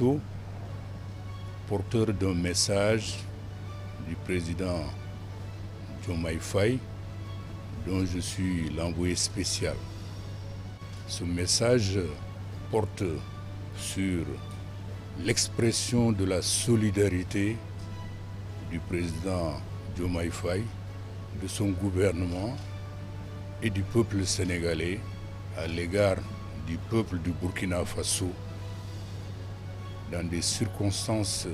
Faso, porteur d'un message du président Diomaye Faye, dont je suis l'envoyé spécial. Ce message porte sur l'expression de la solidarité du président Diomaye Faye, de son gouvernement et du peuple sénégalais à l'égard du peuple du Burkina Faso dans des circonstances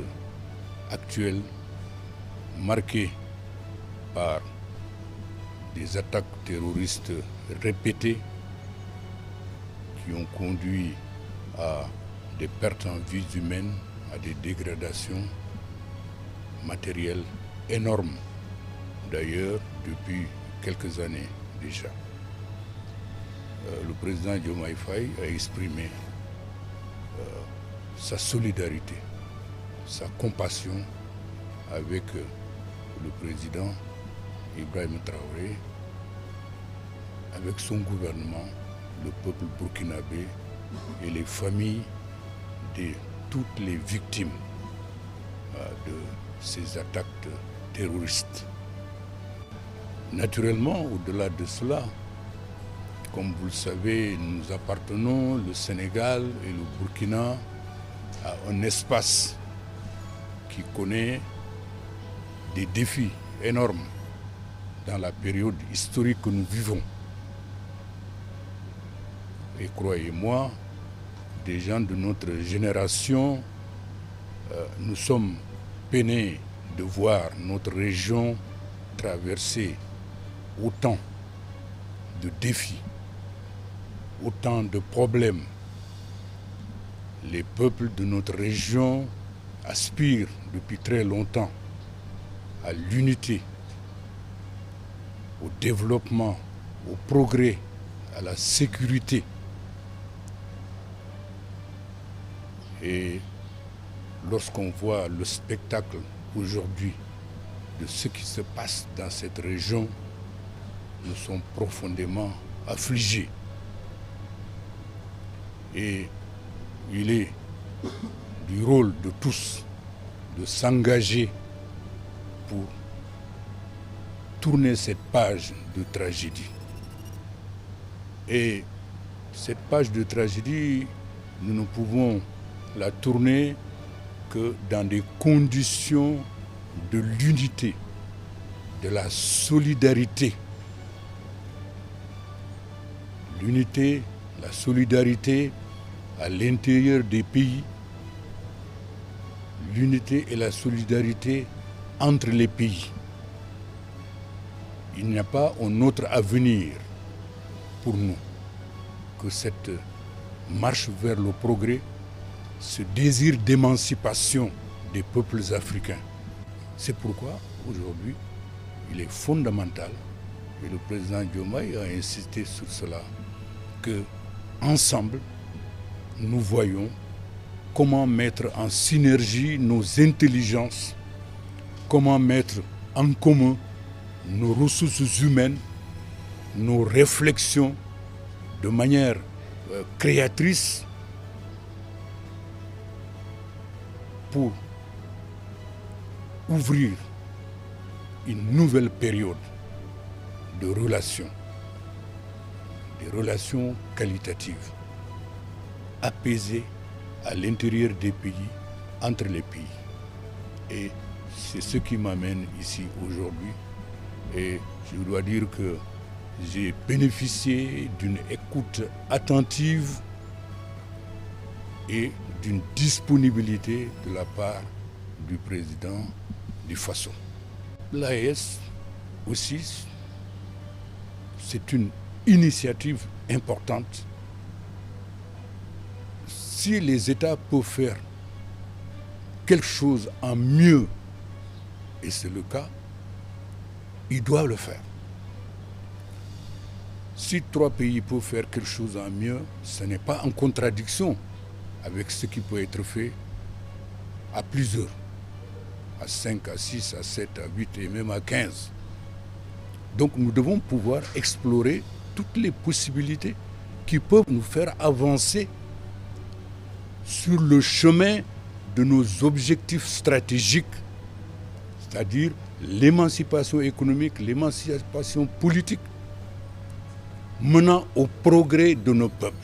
actuelles marquées par des attaques terroristes répétées qui ont conduit à des pertes en vies humaines, à des dégradations matérielles énormes, d'ailleurs depuis quelques années déjà. Le président Diomaye Faye a exprimé sa solidarité, sa compassion avec le président Ibrahima Traoré, avec son gouvernement, le peuple burkinabé et les familles de toutes les victimes de ces attaques terroristes. Naturellement, au-delà de cela, comme vous le savez, nous appartenons, le Sénégal et le Burkina, à un espace qui connaît des défis énormes dans la période historique que nous vivons. Et croyez-moi, des gens de notre génération, nous sommes peinés de voir notre région traverser autant de défis, autant de problèmes. Les peuples de notre région aspirent depuis très longtemps à l'unité, au développement, au progrès, à la sécurité. Et lorsqu'on voit le spectacle aujourd'hui de ce qui se passe dans cette région, nous sommes profondément affligés. Et il est du rôle de tous de s'engager pour tourner cette page de tragédie. Et cette page de tragédie, nous ne pouvons la tourner que dans des conditions de l'unité, de la solidarité. L'unité, la solidarité à l'intérieur des pays, l'unité et la solidarité entre les pays. Il n'y a pas un autre avenir pour nous que cette marche vers le progrès, ce désir d'émancipation des peuples africains. C'est pourquoi aujourd'hui, il est fondamental, et le président Diomaye a insisté sur cela, que ensemble, nous voyons comment mettre en synergie nos intelligences, comment mettre en commun nos ressources humaines, nos réflexions de manière créatrice pour ouvrir une nouvelle période de relations, des relations qualitatives, apaisées à l'intérieur des pays, entre les pays. Et c'est ce qui m'amène ici aujourd'hui. Et je dois dire que j'ai bénéficié d'une écoute attentive et d'une disponibilité de la part du président du Faso. L'AES aussi, c'est une initiative importante. Si les États peuvent faire quelque chose en mieux, et c'est le cas, ils doivent le faire. Si 3 pays peuvent faire quelque chose en mieux, ce n'est pas en contradiction avec ce qui peut être fait à plusieurs, à 5, à 6, à 7, à 8 et même à 15. Donc nous devons pouvoir explorer toutes les possibilités qui peuvent nous faire avancer sur le chemin de nos objectifs stratégiques, c'est-à-dire l'émancipation économique, l'émancipation politique, menant au progrès de nos peuples.